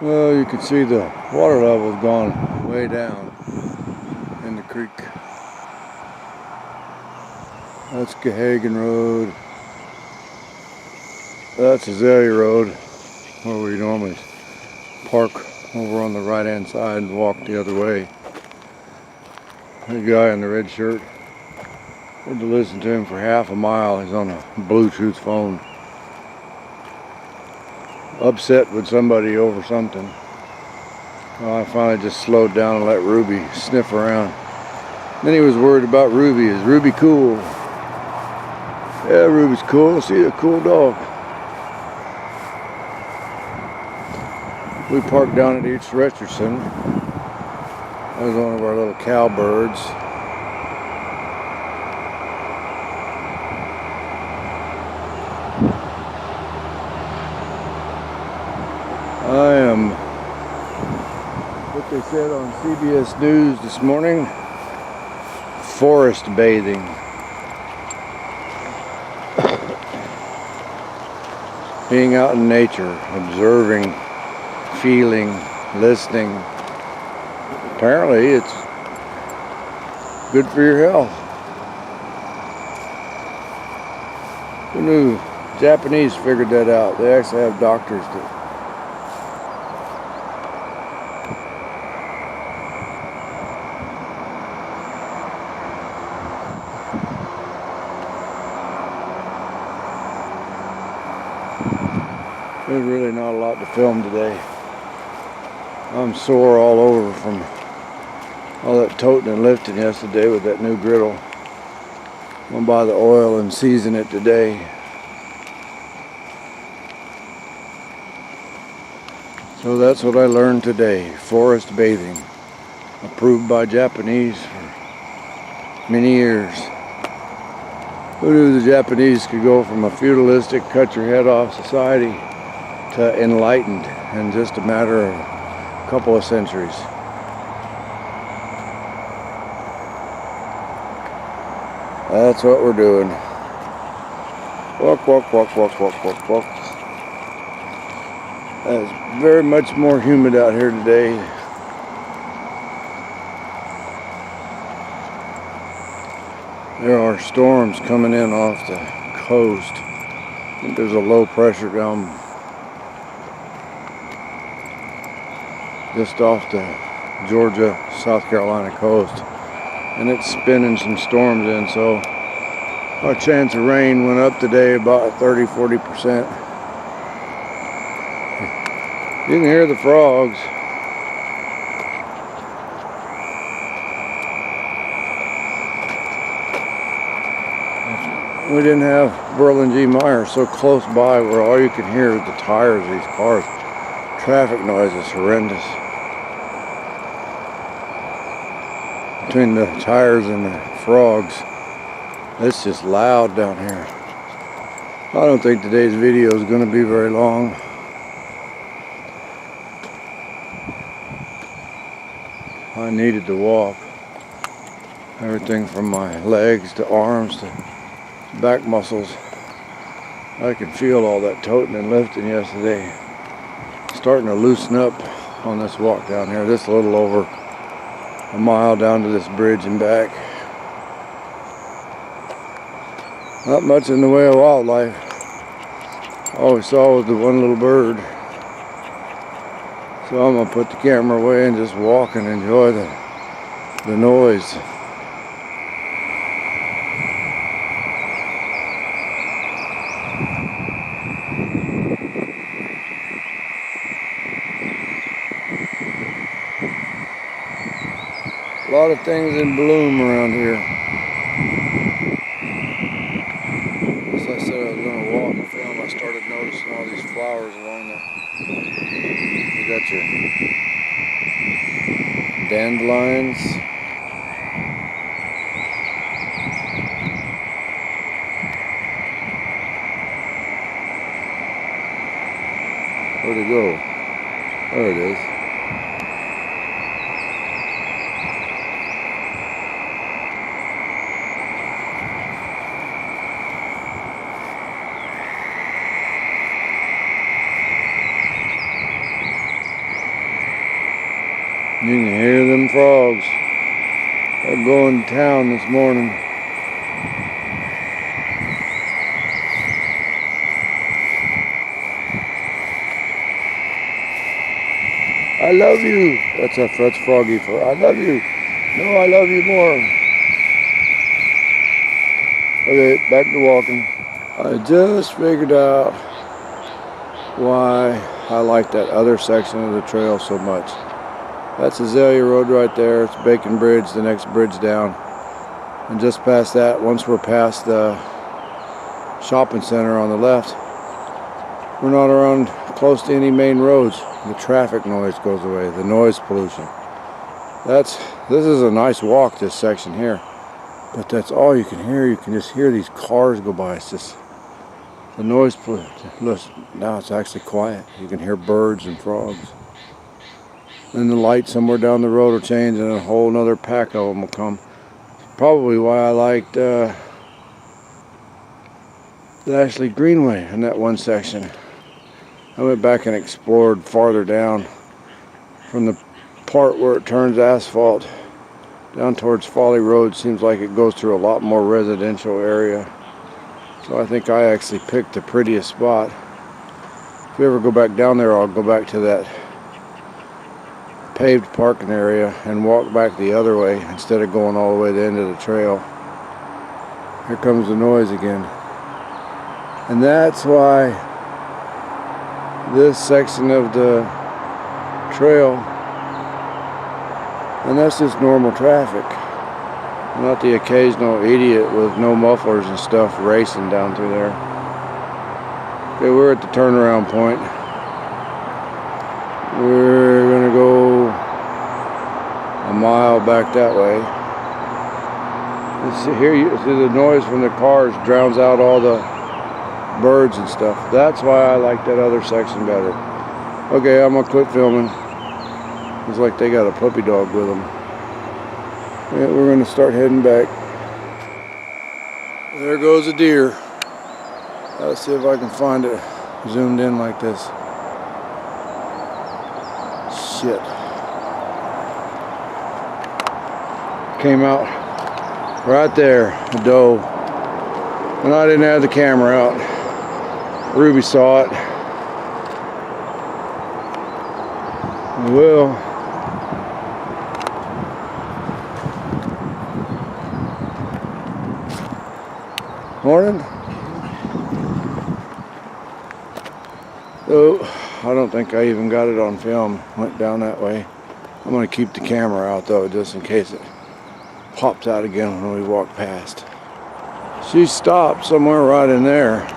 Well, you can see the water level's gone way down in the creek. That's Gahagan Road. That's Azalea Road, where we normally park over on the right hand side and walk the other way. The guy in the red shirt, I had to listen to him for half a mile. He's on a Bluetooth phone, upset with somebody over something. Well, I finally just slowed down and let Ruby sniff around. Then he was worried about Ruby. Is Ruby cool? Yeah, Ruby's cool. See, a cool dog. We parked down at East Richardson. That was one of our little cowbirds. I am, what they said on CBS News this morning, forest bathing. Being out in nature, observing, feeling, listening. Apparently it's good for your health. Who knew? Japanese figured that out. They actually have doctors that there's really not a lot to film today. I'm sore all over from all that toting and lifting yesterday with that new griddle. I'm gonna buy the oil and season it today. So that's what I learned today. Forest bathing. Approved by Japanese for many years. Who knew the Japanese could go from a feudalistic, cut your head off society to enlightened in just a matter of a couple of centuries. That's what we're doing. Walk, walk, walk, walk, walk, walk, walk. It's very much more humid out here today. There are storms coming in off the coast. I think there's a low pressure down just off the Georgia, South Carolina coast. And it's spinning some storms in, so our chance of rain went up today about 30-40%. You can hear the frogs. We didn't have Berlin G. Meyer so close by where all you can hear is the tires of these cars. Traffic noise is horrendous. Between the tires and the frogs, it's just loud down here. I don't think today's video is going to be very long. I needed to walk. Everything from my legs to arms to back muscles. I could feel all that toting and lifting yesterday. Starting to loosen up on this walk down here. This little over a mile down to this bridge and back. Not much in the way of wildlife. All we saw was the one little bird. So I'm gonna put the camera away and just walk and enjoy the noise. A lot of things in bloom around here. As I said I was going to walk and film, I started noticing all these flowers along there. You got your dandelions. Where'd it go? There it is. You can hear them frogs. They're going to town this morning. I love you. That's Froggy for I love you. No, I love you more. Okay, back to walking. I just figured out why I like that other section of the trail so much. That's Azalea Road right there. It's Bacon Bridge, the next bridge down. And just past that, once we're past the shopping center on the left, we're not around close to any main roads. The traffic noise goes away, the noise pollution. This is a nice walk, this section here. But that's all you can hear. You can just hear these cars go by. It's just the noise pollution. Listen, now it's actually quiet. You can hear birds and frogs. And the light somewhere down the road will change and a whole nother pack of them will come. Probably why I liked the Ashley Greenway in that one section. I went back and explored farther down from the part where it turns asphalt down towards Folly Road. Seems like it goes through a lot more residential area. So I think I actually picked the prettiest spot. If we ever go back down there, I'll go back to that paved parking area and walk back the other way instead of going all the way to the end of the trail. Here comes the noise again. And that's why this section of the trail, and that's just normal traffic, not the occasional idiot with no mufflers and stuff racing down through there. Okay, we're at the turnaround point. We're gonna go a mile back that way. Here you see the noise from the cars drowns out all the birds and stuff. That's why I like that other section better. Okay, I'm gonna quit filming. It's like they got a puppy dog with them. Yeah, we're gonna start heading back. There goes a deer. Let's see if I can find it zoomed in like this. Shit. Came out right there, a doe. And I didn't have the camera out. Ruby saw it. Well, morning. Oh, I don't think I even got it on film. Went down that way. I'm going to keep the camera out though, just in case it pops out again when we walk past. She stopped somewhere right in there.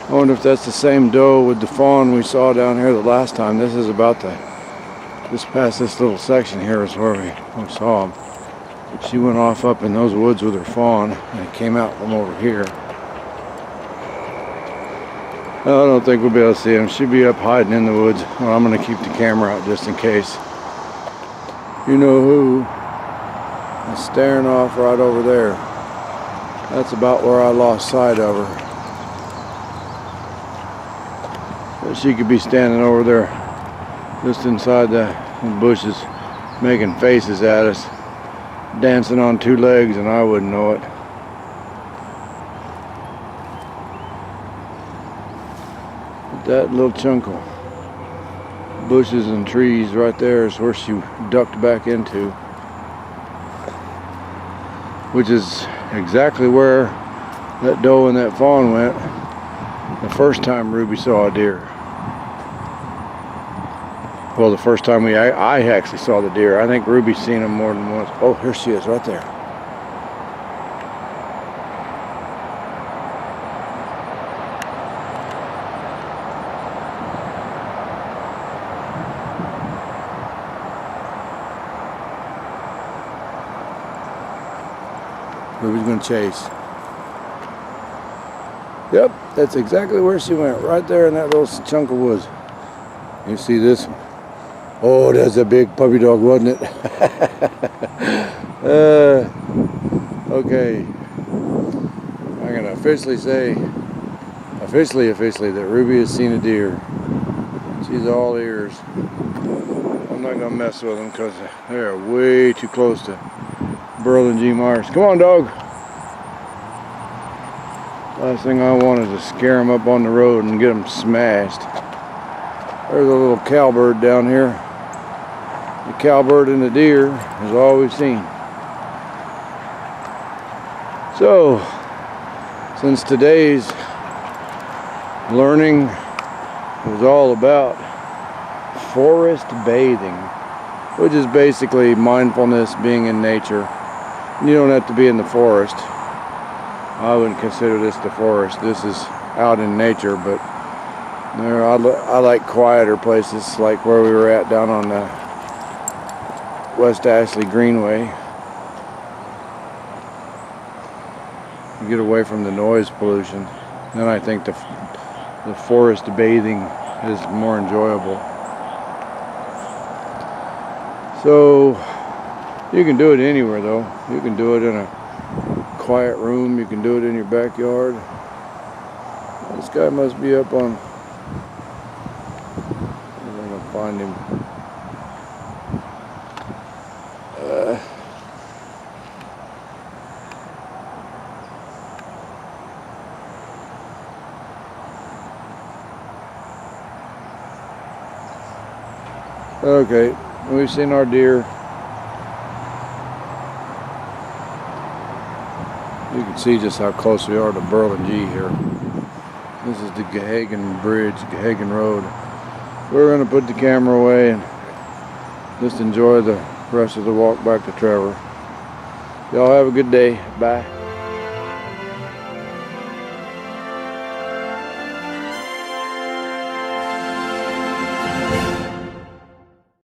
I wonder if that's the same doe with the fawn we saw down here the last time. This is about just past this little section here is where we saw them. She went off up in those woods with her fawn and came out from over here. I don't think we'll be able to see him. She'll be up hiding in the woods. Well, I'm going to keep the camera out just in case. You know who is staring off right over there. That's about where I lost sight of her. But she could be standing over there just inside the bushes making faces at us, dancing on two legs, and I wouldn't know it. That little chunk of bushes and trees right there is where she ducked back into, which is exactly where that doe and that fawn went the first time Ruby saw a deer. Well, the first time I actually saw the deer. I think Ruby's seen him more than once. Oh, here she is right there. Ruby's gonna chase. Yep, that's exactly where she went, right there in that little chunk of woods. You see this one? Oh, that's a big puppy dog, wasn't it? Okay. I'm gonna officially say, that Ruby has seen a deer. He's all ears. I'm not gonna mess with him because they're way too close to Burl and G. Myers. Come on, dog. Last thing I want is to scare him up on the road and get him smashed. There's a little cowbird down here. The cowbird and the deer is all we've seen. So, since today's learning was all about forest bathing, which is basically mindfulness, being in nature. You don't have to be in the forest. I wouldn't consider this the forest. This is out in nature, but I like quieter places like where we were at down on the West Ashley Greenway. You get away from the noise pollution. Then I think the forest bathing is more enjoyable. So you can do it anywhere though. You can do it in a quiet room, you can do it in your backyard. This guy must be up on, I'm gonna find him. Okay, we've seen our deer. You can see just how close we are to Burl and G here. This is the Gahagan Bridge, Gahagan Road. We're going to put the camera away and just enjoy the rest of the walk back to Trevor. Y'all have a good day. Bye.